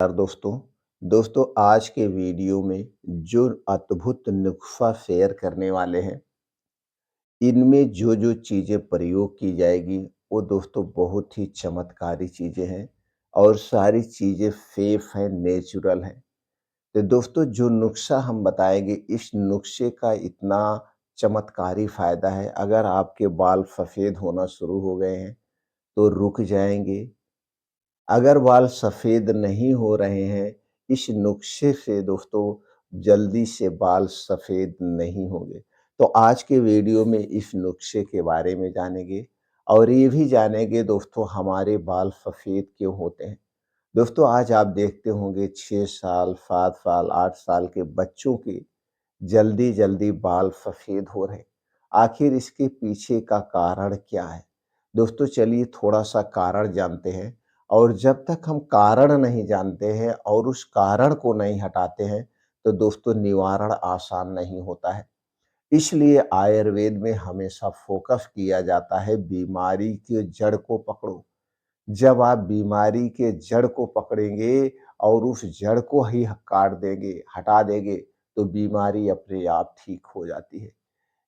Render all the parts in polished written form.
दोस्तों आज के वीडियो में जो अद्भुत नुस्खा शेयर करने वाले हैं, इनमें जो चीज़ें प्रयोग की जाएगी, वो दोस्तों बहुत ही चमत्कारी चीज़ें हैं और सारी चीज़ें सेफ हैं, नेचुरल हैं। तो दोस्तों जो नुस्खा हम बताएँगे, इस नुस्खे का इतना चमत्कारी फ़ायदा है, अगर आपके बाल सफ़ेद होना शुरू हो गए हैं, तो रुक जाएँगे। अगर बाल सफ़ेद नहीं हो रहे हैं, इस नुस्खे से दोस्तों जल्दी से बाल सफ़ेद नहीं होंगे। तो आज के वीडियो में इस नुस्खे के बारे में जानेंगे और ये भी जानेंगे दोस्तों हमारे बाल सफ़ेद क्यों होते हैं। दोस्तों आज आप देखते होंगे 6 साल, 7 साल, 8 साल के बच्चों के जल्दी-जल्दी बाल सफ़ेद हो रहे हैं। आखिर इसके पीछे का कारण क्या है? दोस्तों चलिए थोड़ा-सा कारण जानते हैं और जब तक हम कारण नहीं जानते हैं और उस कारण को नहीं हटाते हैं, तो दोस्तों निवारण आसान नहीं होता है। इसलिए आयुर्वेद में हमेशा फोकस किया जाता है बीमारी के जड़ को पकड़ो। जब आप बीमारी के जड़ को पकड़ेंगे और उस जड़ को ही काट देंगे, हटा देंगे, तो बीमारी अपने आप ठीक हो जाती है।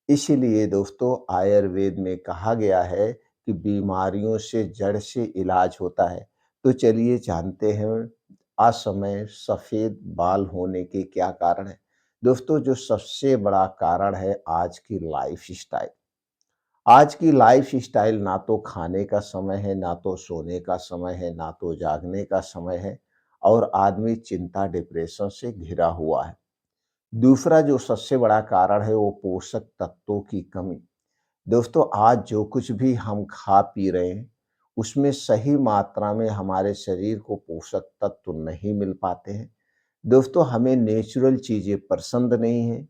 इसीलिए दोस्तों आयुर्वेद में कहा गया है कि बीमारियों से जड़ से इलाज होता है। तो चलिए जानते हैं असमय सफ़ेद बाल होने के क्या कारण हैं। दोस्तों जो सबसे बड़ा कारण है आज की लाइफ़स्टाइल। आज की लाइफ़स्टाइल ना तो खाने का समय है, ना तो सोने का समय है, ना तो जागने का समय है और आदमी चिंता, डिप्रेशन से घिरा हुआ है। दूसरा जो सबसे बड़ा कारण है वो पोषक तत्वों की कमी। दोस्तों आज जो कुछ भी हम खा पी रहे हैं, उसमें सही मात्रा में हमारे शरीर को पोषक तत्व नहीं मिल पाते हैं। दोस्तों हमें नेचुरल चीज़ें पसंद नहीं हैं।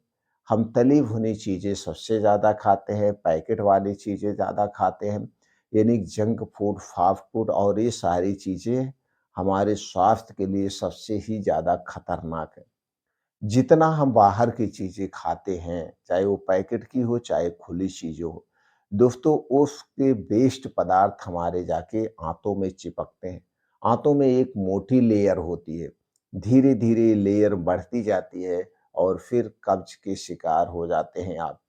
हम तली भुनी चीज़ें सबसे ज़्यादा खाते हैं, पैकेट वाली चीज़ें ज़्यादा खाते हैं, यानी जंक फूड, फास्ट फूड और ये सारी चीज़ें हमारे स्वास्थ्य के लिए सबसे ही ज़्यादा खतरनाक है। जितना हम बाहर की चीज़ें खाते हैं, चाहे वो पैकेट की हो, चाहे खुली चीज़ें हो, दोस्तों उसके वेस्ट पदार्थ हमारे जाके आँतों में चिपकते हैं। आँतों में एक मोटी लेयर होती है, धीरे-धीरे लेयर बढ़ती जाती है और फिर कब्ज़ के शिकार हो जाते हैं आप।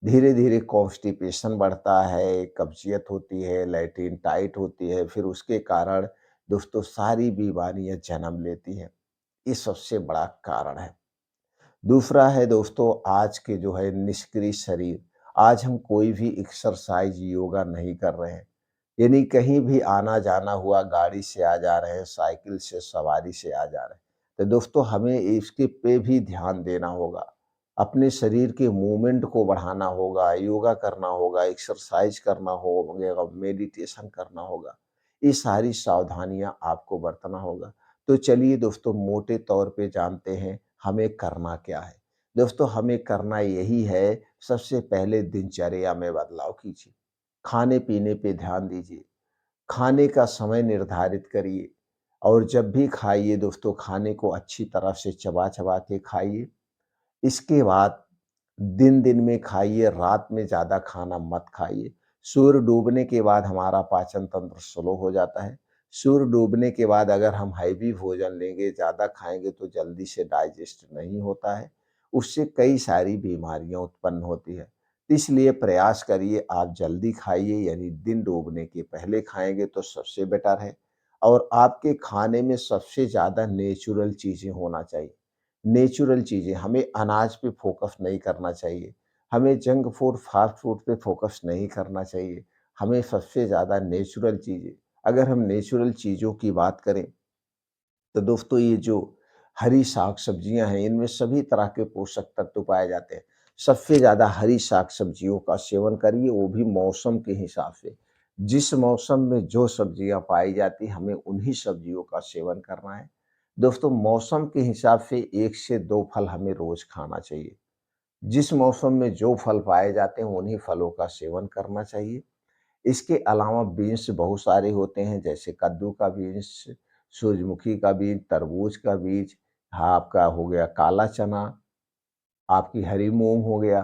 धीरे-धीरे कॉन्स्टिपेशन बढ़ता है, कब्ज़ियत होती है, लैट्रिन टाइट होती है, फिर उसके कारण दोस्तों सारी बीमारियाँ जन्म लेती हैं। ये सबसे बड़ा कारण है। दूसरा है दोस्तों आज के जो है निष्क्रिय शरीर। आज हम कोई भी एक्सरसाइज योगा नहीं कर रहे हैं। यानी कहीं भी आना-जाना हुआ गाड़ी से आ जा रहे हैं, साइकिल से सवारी से आ जा रहे हैं। तो दोस्तों हमें इसके पे भी ध्यान देना होगा। अपने शरीर के मूवमेंट को बढ़ाना होगा, योगा करना होगा, एक्सरसाइज करना होगा, मेडिटेशन करना होगा। ये सारी सावधानियाँ आपको बरतना होगा। तो चलिए दोस्तों मोटे तौर पे जानते हैं हमें करना क्या है? दोस्तों हमें करना यही है, सबसे पहले दिनचर्या में बदलाव कीजिए। खाने-पीने पे ध्यान दीजिए। खाने का समय निर्धारित करिए और जब भी खाइए दोस्तों खाने को अच्छी तरह से चबा-चबा के खाइए। इसके बाद दिन-दिन में खाइए, रात में ज़्यादा खाना मत खाइए। सूर्य डूबने के बाद हमारा पाचन तंत्र स्लो हो जाता है। सूर्य डूबने के बाद अगर हम हैवी भोजन लेंगे, ज़्यादा खाएँगे तो जल्दी से डाइजेस्ट नहीं होता है। उससे कई सारी बीमारियाँ उत्पन्न होती हैं। इसलिए प्रयास करिए आप जल्दी खाइए यानी दिन डूबने के पहले खाएँगे तो सबसे बेटर है और आपके खाने में सबसे ज़्यादा नेचुरल चीज़ें होना चाहिए। नेचुरल चीज़ें, हमें अनाज पे फ़ोकस नहीं करना चाहिए। हमें जंक फूड, फ़ास्ट फूड पे फ़ोकस नहीं करना चाहिए। हमें सबसे ज़्यादा नेचुरल चीज़ें अगर हम नेचुरल चीज़ों की बात करें, तो दोस्तों ये जो हरी साग-सब्जियाँ हैं, इनमें सभी तरह के पोषक तत्व पाए जाते हैं। सबसे ज़्यादा हरी साग-सब्जियों का सेवन करिए, वो भी मौसम के हिसाब से। जिस मौसम में जो सब्जियाँ पाई जाती हैं, हमें उन्हीं सब्जियों का सेवन करना है। दोस्तों मौसम के हिसाब से 1 से 2 फल हमें रोज़ खाना चाहिए। जिस मौसम में जो फल पाए जाते हैं, उन्हीं फलों का सेवन करना चाहिए। इसके अलावा बीन्स बहुत सारे होते हैं जैसे कद्दू का बीन्स, सूरजमुखी का बीज, तरबूज का बीज, हाँ, आपका हो गया काला चना, आपकी हरी मूँग हो गया,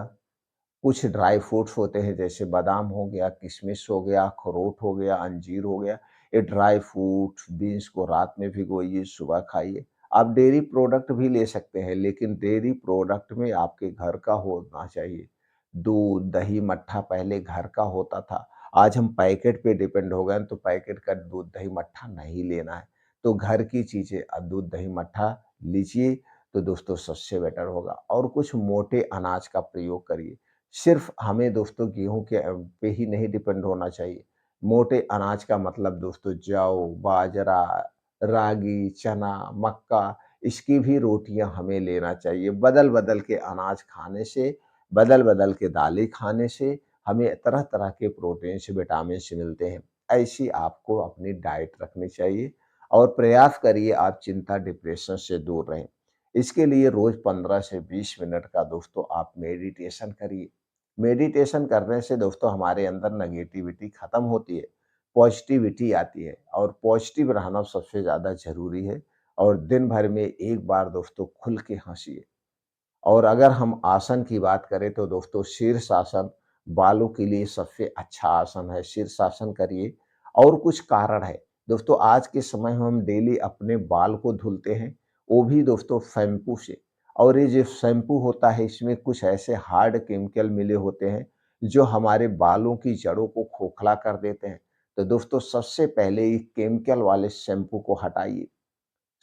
कुछ ड्राई फ्रूट्स होते हैं जैसे बादाम हो गया, किशमिश हो गया, अखरोट हो गया, अंजीर हो गया। ये ड्राई फ्रूट, बीन्स को रात में भिगोइए, सुबह खाइए। आप डेयरी प्रोडक्ट भी ले सकते हैं, लेकिन डेयरी प्रोडक्ट में आपके घर का होना चाहिए। दूध, दही, मट्ठा पहले घर का होता था। आज हम पैकेट पे डिपेंड हो गए हैं, तो पैकेट का दूध, दही, मट्ठा नहीं लेना है। तो घर की चीज़ें दूध, दही, मट्ठा लीजिए, तो दोस्तों सबसे बेटर होगा। और कुछ मोटे अनाज का प्रयोग करिए। सिर्फ़ हमें दोस्तों गेहूँ के पे ही नहीं डिपेंड होना चाहिए। मोटे अनाज का मतलब दोस्तों जौ, बाजरा, रागी, चना, मक्का, इसकी भी रोटियाँ हमें लेना चाहिए। बदल-बदल के अनाज खाने से, बदल-बदल के दालें खाने से हमें तरह-तरह के प्रोटीन्स, विटामिन्स मिलते हैं। ऐसी आपको अपनी डाइट रखनी चाहिए और प्रयास करिए आप चिंता, डिप्रेशन से दूर रहें। इसके लिए रोज़ 15 से 20 मिनट का दोस्तों आप मेडिटेशन करिए। मेडिटेशन करने से दोस्तों हमारे अंदर नेगेटिविटी खत्म होती है, पॉजिटिविटी आती है और पॉजिटिव रहना सबसे ज़्यादा ज़रूरी है। और दिन भर में एक बार दोस्तों खुल के हँसिए। और अगर हम आसन की बात करें तो दोस्तों शीर्षासन बालों के लिए सबसे अच्छा आसन है। शीर्षासन करिए। और कुछ कारण है दोस्तों, आज के समय में हम डेली अपने बाल को धुलते हैं, वो भी दोस्तों शैम्पू से। और ये जो शैम्पू होता है इसमें कुछ ऐसे हार्ड केमिकल मिले होते हैं जो हमारे बालों की जड़ों को खोखला कर देते हैं। तो दोस्तों सबसे पहले ये केमिकल वाले शैम्पू को हटाइए,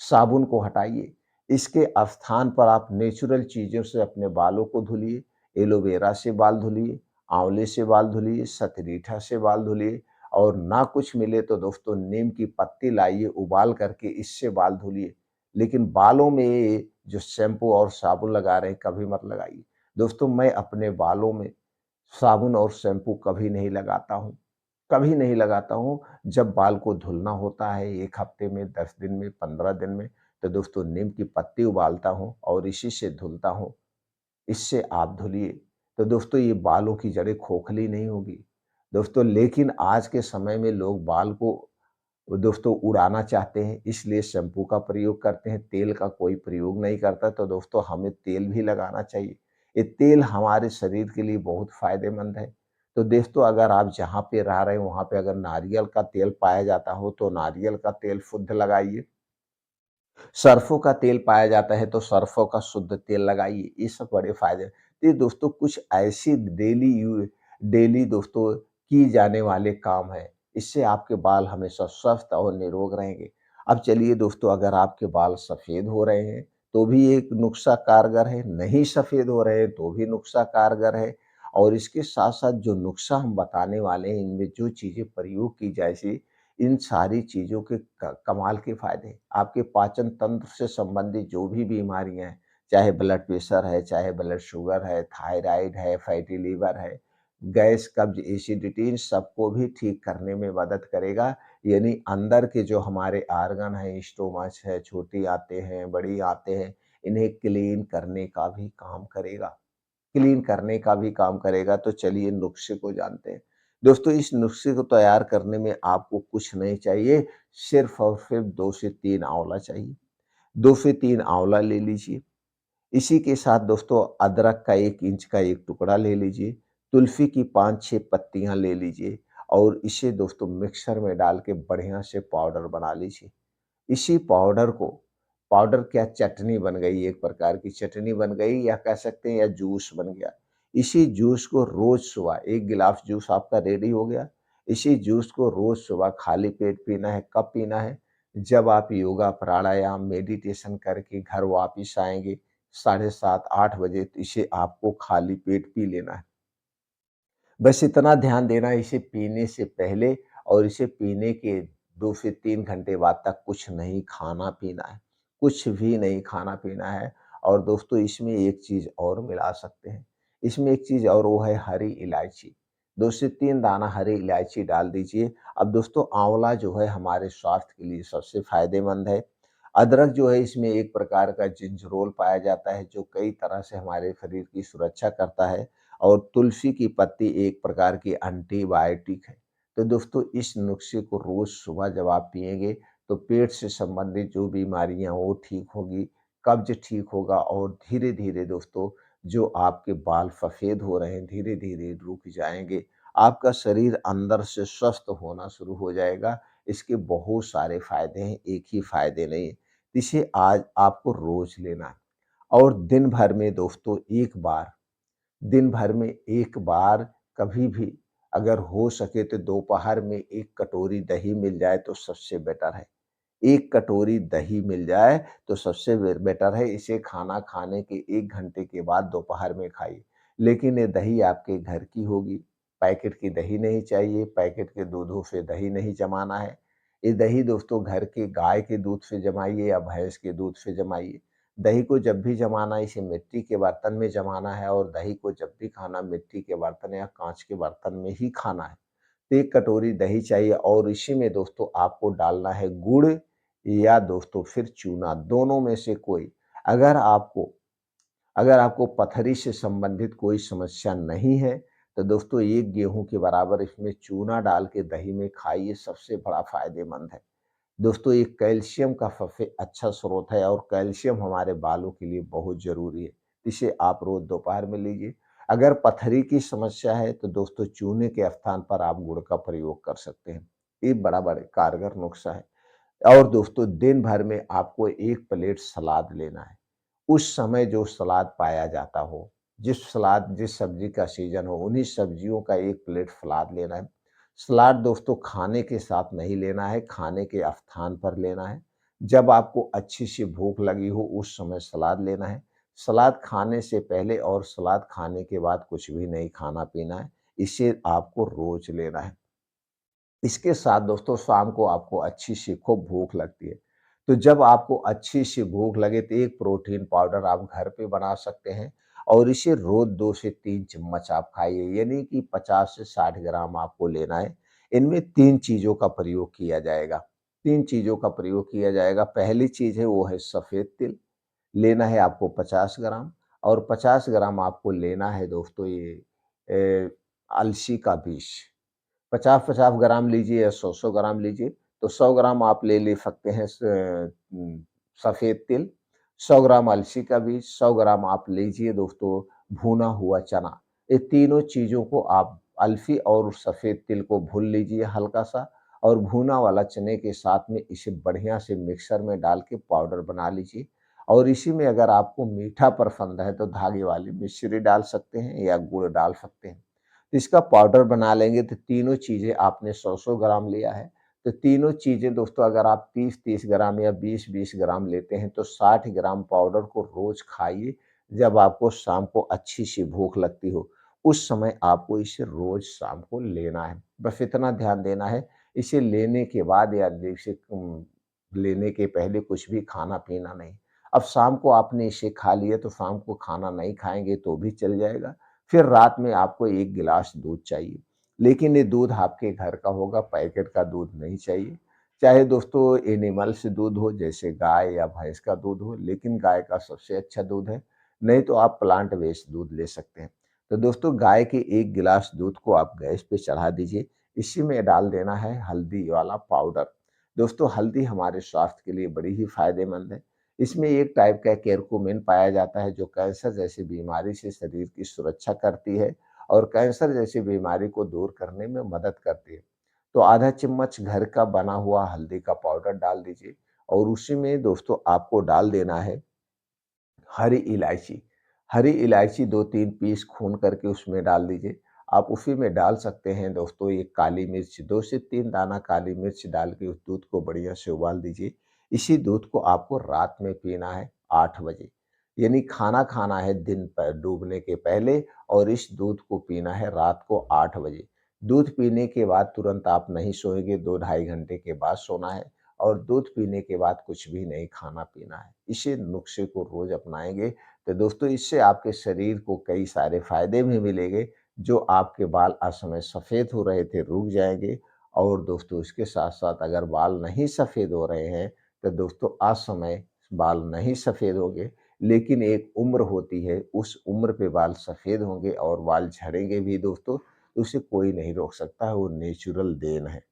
साबुन को हटाइए। इसके स्थान पर आप नेचुरल चीज़ों से अपने बालों को धुलिए। एलोवेरा से बाल धुलिए, आंवले से बाल धुलिए, शतरीठा से बाल धुलिए। और ना कुछ मिले तो दोस्तों नीम की पत्ती लाइए, उबाल करके इससे बाल धुलिए। लेकिन बालों में ये जो शैम्पू और साबुन लगा रहे हैं, कभी मत लगाइए। दोस्तों मैं अपने बालों में साबुन और शैम्पू कभी नहीं लगाता हूँ। कभी नहीं लगाता हूँ। जब बाल को धुलना होता है 1 हफ्ते में, 10 दिन में, 15 दिन में, तो दोस्तों नीम की पत्ती उबालता हूँ और इसी से धुलता हूँ। इससे आप धुलिए, तो दोस्तों ये बालों की जड़ें खोखली नहीं होगी। दोस्तों लेकिन आज के समय में लोग बाल को दोस्तों उड़ाना चाहते हैं, इसलिए शैम्पू का प्रयोग करते हैं, तेल का कोई प्रयोग नहीं करता। तो दोस्तों हमें तेल भी लगाना चाहिए। ये तेल हमारे शरीर के लिए बहुत फ़ायदेमंद है। तो दोस्तों अगर आप जहाँ पे रह रहे हैं वहाँ पे अगर नारियल का तेल पाया जाता हो तो नारियल का तेल शुद्ध लगाइए। सरसों का तेल पाया जाता है तो सरसों का शुद्ध तेल लगाइए, ये सब बड़े फ़ायदे। तो ये दोस्तों कुछ ऐसी डेली दोस्तों की जाने वाले काम हैं, इससे आपके बाल हमेशा स्वस्थ और निरोग रहेंगे। अब चलिए दोस्तों, अगर आपके बाल सफ़ेद हो रहे हैं, तो भी एक नुस्ख़ा कारगर है, नहीं सफ़ेद हो रहे हैं तो भी नुस्ख़ा कारगर है। और इसके साथ-साथ जो नुस्ख़ा हम बताने वाले हैं, इनमें जो चीज़ें प्रयोग की जाए इन सारी चीज़ों के क कमाल के फ़ायदे हैं। आपके पाचन तंत्र से संबंधित जो भी बीमारियाँ हैं, चाहे ब्लड प्रेशर है, चाहे ब्लड शुगर है, थायराइड है, फैटी लिवर है, गैस, कब्ज़, एसिडिटी, इन सबको भी ठीक करने में मदद करेगा। यानी अंदर के जो हमारे ऑर्गन हैं, स्टोमच है, छोटी आंतें हैं, बड़ी आंतें हैं, इन्हें क्लीन करने का भी काम करेगा। क्लीन करने का भी काम करेगा। तो चलिए नुस्खे को जानते हैं। दोस्तों इस नुस्खे को तैयार करने में आपको कुछ नहीं चाहिए, सिर्फ़ और सिर्फ़ 2 से 3 आँवला चाहिए। 2 से 3 आँवला ले लीजिए। इसी के साथ दोस्तों अदरक का 1 इंच का एक टुकड़ा ले लीजिए। तुलसी की 5-6 पत्तियाँ ले लीजिए और इसे दोस्तों मिक्सर में डाल के बढ़िया से पाउडर बना लीजिए। इसी पाउडर को, पाउडर क्या, चटनी बन गई, एक प्रकार की चटनी बन गई या कह सकते हैं या जूस बन गया। इसी जूस को रोज़ सुबह 1 गिलास जूस आपका रेडी हो गया। इसी जूस को रोज़ सुबह खाली पेट पीना है। कब पीना है? जब आप योगा, प्राणायाम, मेडिटेशन करके घर वापिस आएँगे, साढ़े 7-8 बजे, तो इसे आपको खाली पेट पी लेना है। बस इतना ध्यान देना है, इसे पीने से पहले और इसे पीने के 2 से 3 घंटे बाद तक कुछ नहीं खाना-पीना है, कुछ भी नहीं खाना-पीना है। और दोस्तों इसमें एक चीज़ और मिला सकते हैं, इसमें एक चीज़ और, वो है हरी इलायची। 2 से 3 दाना हरी इलायची डाल दीजिए। अब दोस्तों आँवला जो है हमारे स्वास्थ्य के लिए सबसे फ़ायदेमंद है। अदरक जो है इसमें एक प्रकार का जिंजरोल पाया जाता है जो कई तरह से हमारे शरीर की सुरक्षा करता है। और तुलसी की पत्ती एक प्रकार की एंटीबायोटिक है। तो दोस्तों इस नुस्खे को रोज़ सुबह जब आप पिएँगे तो पेट से संबंधित जो बीमारियाँ वो ठीक होगी, कब्ज़ ठीक होगा और धीरे-धीरे दोस्तों जो आपके बाल सफ़ेद हो रहे हैं, धीरे-धीरे रुक जाएँगे। आपका शरीर अंदर से स्वस्थ होना शुरू हो जाएगा। इसके बहुत सारे फ़ायदे हैं, एक ही फ़ायदे नहीं है। इसे आज आपको रोज़ लेना है और दिन भर में दोस्तों 1 बार, दिन भर में 1 बार कभी भी अगर हो सके तो दोपहर में 1 कटोरी दही मिल जाए तो सबसे बेटर है। 1 कटोरी दही मिल जाए तो सबसे बेटर है। इसे खाना खाने के 1 घंटे के बाद दोपहर में खाइए। लेकिन ये दही आपके घर की होगी, पैकेट की दही नहीं चाहिए, पैकेट के दूधों से दही नहीं जमाना है। ये दही दोस्तों घर के गाय के दूध से जमाइए या भैंस के दूध से जमाइए। दही को जब भी जमाना है इसे मिट्टी के बर्तन में जमाना है और दही को जब भी खाना मिट्टी के बर्तन या काँच के बर्तन में ही खाना है। तो 1 कटोरी दही चाहिए और इसी में दोस्तों आपको डालना है गुड़ या दोस्तों फिर चूना, दोनों में से कोई। अगर आपको अगर आपको पथरी से संबंधित कोई समस्या नहीं है, तो दोस्तों 1 गेहूँ के बराबर इसमें चूना डाल के दही में खाइए, सबसे बड़ा फ़ायदेमंद है। दोस्तों ये कैल्शियम का सबसे अच्छा स्रोत है और कैल्शियम हमारे बालों के लिए बहुत ज़रूरी है। इसे आप रोज़ दोपहर में लीजिए। अगर पथरी की समस्या है तो दोस्तों चूने के स्थान पर आप गुड़ का प्रयोग कर सकते हैं। ये बड़ा कारगर नुस्खा है। और दोस्तों दिन भर में आपको 1 प्लेट सलाद लेना है। उस समय जो सलाद पाया जाता हो, जिस सब्ज़ी का सीज़न हो, उन्हीं सब्ज़ियों का 1 प्लेट सलाद लेना है। सलाद दोस्तों खाने के साथ नहीं लेना है, खाने के स्थान पर लेना है। जब आपको अच्छी-सी भूख लगी हो, उस समय सलाद लेना है। सलाद खाने से पहले और सलाद खाने के बाद कुछ भी नहीं खाना-पीना है। इसे आपको रोज़ लेना है। इसके साथ दोस्तों शाम को आपको अच्छी-सी खूब भूख लगती है। तो जब आपको अच्छी-सी भूख लगे तो एक प्रोटीन पाउडर आप घर पे बना सकते हैं और इसे रोज़ 2 से 3 चम्मच आप खाइए, यानी कि 50 से 60 ग्राम आपको लेना है। इनमें 3 चीज़ों का प्रयोग किया जाएगा। 3 चीज़ों का प्रयोग किया जाएगा। पहली चीज़ है वो है सफ़ेद तिल, लेना है आपको 50 ग्राम और 50 ग्राम आपको लेना है दोस्तों ये अलसी का बीज। 50-50 ग्राम लीजिए या 100-100 ग्राम लीजिए, तो 100 ग्राम आप ले सकते हैं सफ़ेद तिल, 100 ग्राम अलसी का बीज, 100 ग्राम आप लीजिए दोस्तों भुना हुआ चना। ये तीनों चीज़ों को आप अलसी और सफ़ेद तिल को भून लीजिए हल्का-सा और भुना वाला चने के साथ में इसे बढ़िया से मिक्सर में डाल के पाउडर बना लीजिए और इसी में अगर आपको मीठा पसंद है, तो धागे वाली मिश्री डाल सकते हैं या गुड़ डाल सकते हैं। इसका पाउडर बना लेंगे तो तीनों चीज़ें आपने 100-100 ग्राम लिया है, तो तीनों चीज़ें दोस्तों अगर आप 30-30 ग्राम या 20-20 ग्राम लेते हैं तो 60 ग्राम पाउडर को रोज़ खाइए। जब आपको शाम को अच्छी-सी भूख लगती हो, उस समय आपको इसे रोज़ शाम को लेना है। बस इतना ध्यान देना है, इसे लेने के बाद या जैसे लेने के पहले कुछ भी खाना-पीना नहीं। अब शाम को आपने इसे खा लिया तो शाम को खाना नहीं खाएँगे तो भी चल जाएगा। फिर रात में आपको 1 गिलास दूध चाहिए, लेकिन ये दूध आपके घर का होगा, पैकेट का दूध नहीं चाहिए। चाहे दोस्तों एनिमल्स दूध हो, जैसे गाय या भैंस का दूध हो, लेकिन गाय का सबसे अच्छा दूध है, नहीं तो आप प्लांट बेस्ड दूध ले सकते हैं। तो दोस्तों गाय के 1 गिलास दूध को आप गैस पे चढ़ा दीजिए, इसी में डाल देना है हल्दी वाला पाउडर। दोस्तों हल्दी हमारे स्वास्थ्य के लिए बड़ी ही फ़ायदेमंद है। इसमें एक टाइप का केरकुमिन पाया जाता है जो कैंसर जैसी बीमारी से शरीर की सुरक्षा करती है और कैंसर जैसी बीमारी को दूर करने में मदद करती है। तो आधा चम्मच घर का बना हुआ हल्दी का पाउडर डाल दीजिए और उसी में दोस्तों आपको डाल देना है हरी इलायची। हरी इलायची 2-3 पीस खून करके उसमें डाल दीजिए। आप उसी में डाल सकते हैं दोस्तों ये काली मिर्च, 2 से 3 दाना काली मिर्च डाल के उस दूध को बढ़िया से उबाल दीजिए। इसी दूध को आपको रात में पीना है 8 बजे, यानी खाना खाना है दिन डूबने के पहले और इस दूध को पीना है रात को 8 बजे। दूध पीने के बाद तुरंत आप नहीं सोएँगे, 2 ढाई घंटे के बाद सोना है और दूध पीने के बाद कुछ भी नहीं खाना-पीना है। इसे नुस्खे को रोज़ अपनाएँगे तो दोस्तों इससे आपके शरीर को कई सारे फ़ायदे भी मिलेंगे, जो आपके बाल असमय सफ़ेद हो रहे थे रुक जाएँगे और दोस्तों इसके साथ-साथ अगर बाल नहीं सफ़ेद हो रहे हैं, तो दोस्तों असमय बाल नहीं सफ़ेद होंगे, लेकिन एक उम्र होती है, उस उम्र पे बाल सफ़ेद होंगे और बाल झड़ेंगे भी दोस्तों, तो उसे कोई नहीं रोक सकता है, वो नेचुरल देन है।